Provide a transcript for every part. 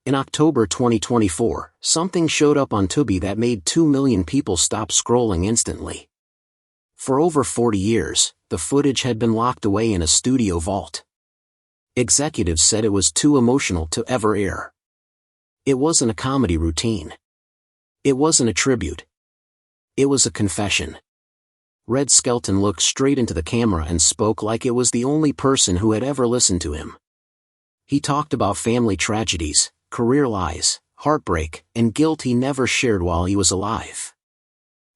In October 2024, something showed up on Tubi that made 2 million people stop scrolling instantly. For over 40 years, the footage had been locked away in a studio vault. Executives said it was too emotional to ever air. It wasn't a comedy routine. It wasn't a tribute. It was a confession. Red Skelton looked straight into the camera and spoke like it was the only person who had ever listened to him. He talked about family tragedies, career lies, heartbreak, and guilt he never shared while he was alive.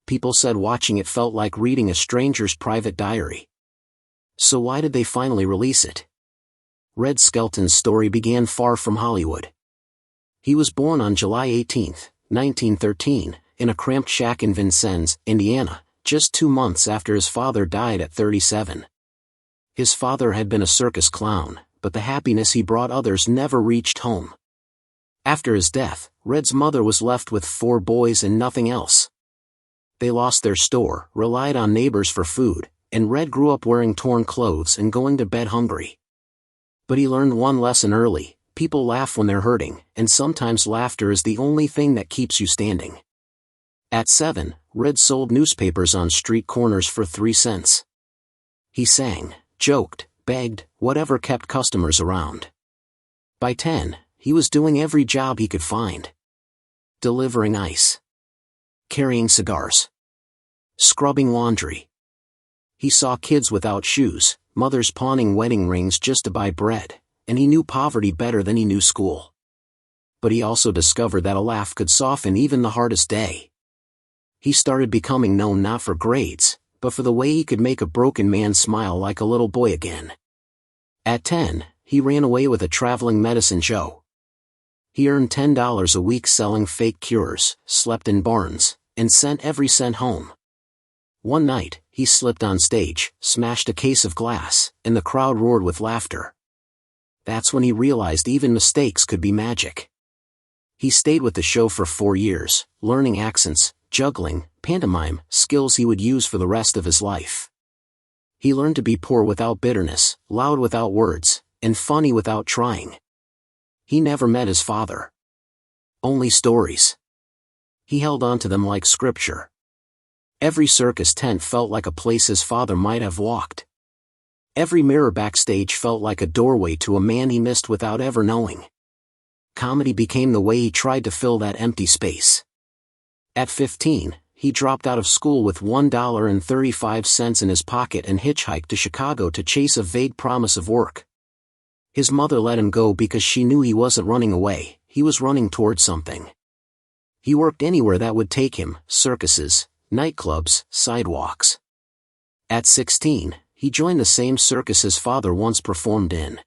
People said watching it felt like reading a stranger's private diary. So why did they finally release it? Red Skelton's story began far from Hollywood. He was born on July 18, 1913, in a cramped shack in Vincennes, Indiana, just 2 months after his father died at 37. His father had been a circus clown, but the happiness he brought others never reached home. After his death, Red's mother was left with 4 boys and nothing else. They lost their store, relied on neighbors for food, and Red grew up wearing torn clothes and going to bed hungry. But he learned one lesson early: people laugh when they're hurting, and sometimes laughter is the only thing that keeps you standing. At 7, Red sold newspapers on street corners for 3 cents. He sang, joked, begged, whatever kept customers around. By 10, he was doing every job he could find. Delivering ice. Carrying cigars. Scrubbing laundry. He saw kids without shoes, mothers pawning wedding rings just to buy bread, and he knew poverty better than he knew school. But he also discovered that a laugh could soften even the hardest day. He started becoming known not for grades, but for the way he could make a broken man smile like a little boy again. At 10, he ran away with a traveling medicine show. He earned $10 a week selling fake cures, slept in barns, and sent every cent home. One night, he slipped on stage, smashed a case of glass, and the crowd roared with laughter. That's when he realized even mistakes could be magic. He stayed with the show for 4 years, learning accents, juggling, pantomime, skills he would use for the rest of his life. He learned to be poor without bitterness, loud without words, and funny without trying. He never met his father. Only stories. He held on to them like scripture. Every circus tent felt like a place his father might have walked. Every mirror backstage felt like a doorway to a man he missed without ever knowing. Comedy became the way he tried to fill that empty space. At 15, he dropped out of school with $1.35 in his pocket and hitchhiked to Chicago to chase a vague promise of work. His mother let him go because she knew he wasn't running away, he was running toward something. He worked anywhere that would take him: circuses, nightclubs, sidewalks. At 16, he joined the same circus his father once performed in.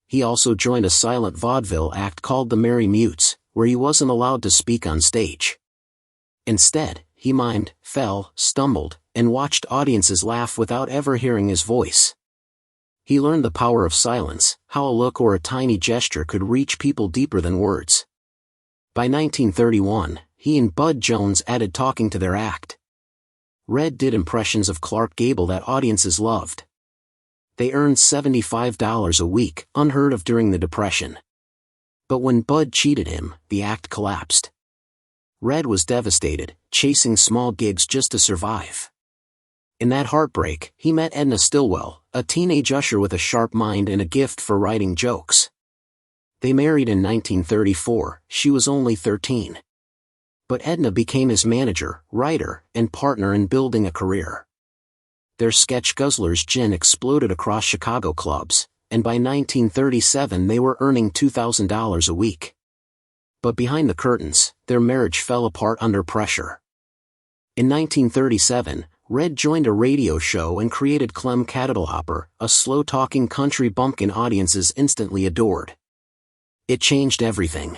He also joined a silent vaudeville act called the Merry Mutes, where he wasn't allowed to speak on stage. Instead, he mimed, fell, stumbled, and watched audiences laugh without ever hearing his voice. He learned the power of silence, how a look or a tiny gesture could reach people deeper than words. By 1931, he and Bud Jones added talking to their act. Red did impressions of Clark Gable that audiences loved. They earned $75 a week, unheard of during the Depression. But when Bud cheated him, the act collapsed. Red was devastated, chasing small gigs just to survive. In that heartbreak, he met Edna Stillwell, a teenage usher with a sharp mind and a gift for writing jokes. They married in 1934, she was only 13. But Edna became his manager, writer, and partner in building a career. Their sketch Guzzler's Gin exploded across Chicago clubs, and by 1937 they were earning $2,000 a week. But behind the curtains, their marriage fell apart under pressure. In 1937, Red joined a radio show and created Clem Cattle'Hopper, a slow-talking country bumpkin audiences instantly adored. It changed everything.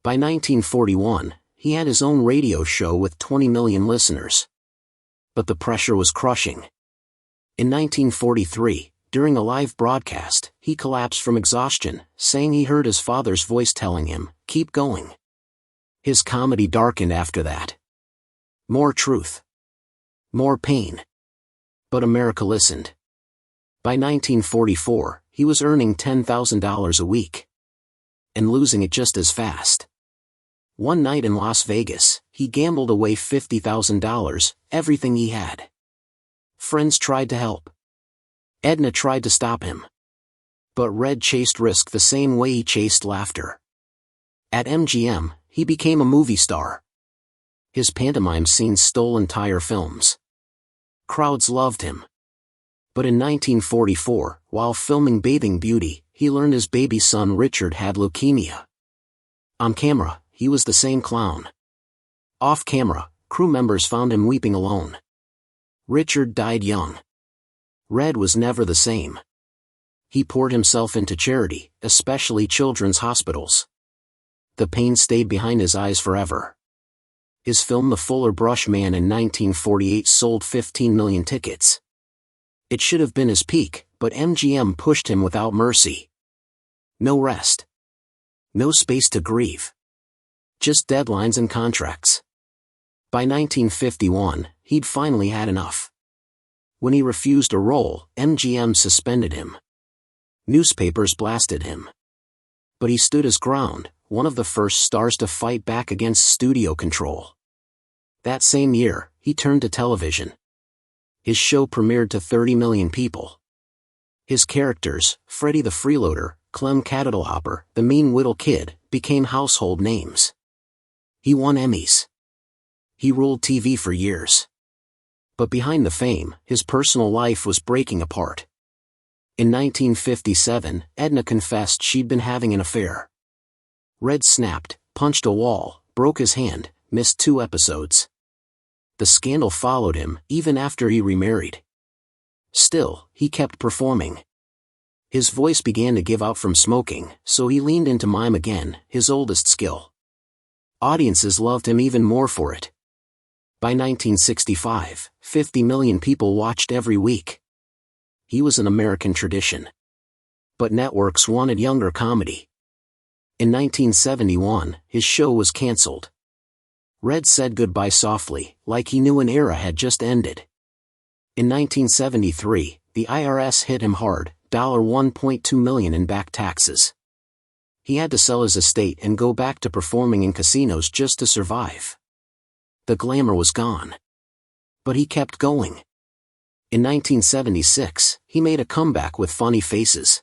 By 1941, he had his own radio show with 20 million listeners. But the pressure was crushing. In 1943, during a live broadcast, he collapsed from exhaustion, saying he heard his father's voice telling him, "Keep going." His comedy darkened after that. More truth. More pain. But America listened. By 1944, he was earning $10,000 a week. and losing it just as fast. One night in Las Vegas, he gambled away $50,000, everything he had. Friends tried to help. Edna tried to stop him. But Red chased risk the same way he chased laughter. At MGM, he became a movie star. His pantomime scenes stole entire films. Crowds loved him. But in 1944, while filming Bathing Beauty, he learned his baby son Richard had leukemia. On camera, he was the same clown. Off camera, crew members found him weeping alone. Richard died young. Red was never the same. He poured himself into charity, especially children's hospitals. The pain stayed behind his eyes forever. His film The Fuller Brush Man in 1948 sold 15 million tickets. It should have been his peak, but MGM pushed him without mercy. No rest. No space to grieve. Just deadlines and contracts. By 1951, he'd finally had enough. When he refused a role, MGM suspended him. Newspapers blasted him. But he stood his ground, one of the first stars to fight back against studio control. That same year, he turned to television. His show premiered to 30 million people. His characters, Freddie the Freeloader, Clem Cattleopper, the Mean Whittle Kid, became household names. He won Emmys. He ruled TV for years. But behind the fame, his personal life was breaking apart. In 1957, Edna confessed she'd been having an affair. Red snapped, punched a wall, broke his hand, missed 2 episodes. The scandal followed him, even after he remarried. Still, he kept performing. His voice began to give out from smoking, so he leaned into mime again, his oldest skill. Audiences loved him even more for it. By 1965, 50 million people watched every week. He was an American tradition. But networks wanted younger comedy. In 1971, his show was canceled. Red said goodbye softly, like he knew an era had just ended. In 1973, the IRS hit him hard, $1.2 million in back taxes. He had to sell his estate and go back to performing in casinos just to survive. The glamour was gone. But he kept going. In 1976, he made a comeback with Funny Faces.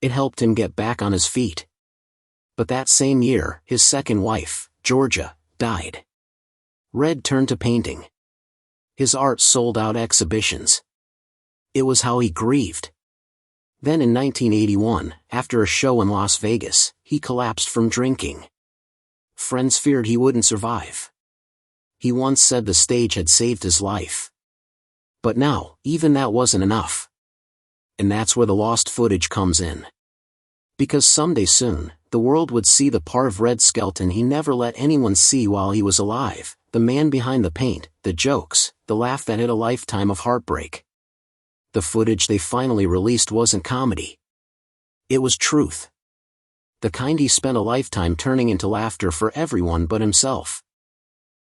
It helped him get back on his feet. But that same year, his second wife, Georgia, died. Red turned to painting. His art sold out exhibitions. It was how he grieved. Then in 1981, after a show in Las Vegas, he collapsed from drinking. Friends feared he wouldn't survive. He once said the stage had saved his life. But now, even that wasn't enough. And that's where the lost footage comes in. Because someday soon, the world would see the part of Red Skelton he never let anyone see while he was alive, the man behind the paint, the jokes, the laugh that hid a lifetime of heartbreak. The footage they finally released wasn't comedy. It was truth. The kind he spent a lifetime turning into laughter for everyone but himself.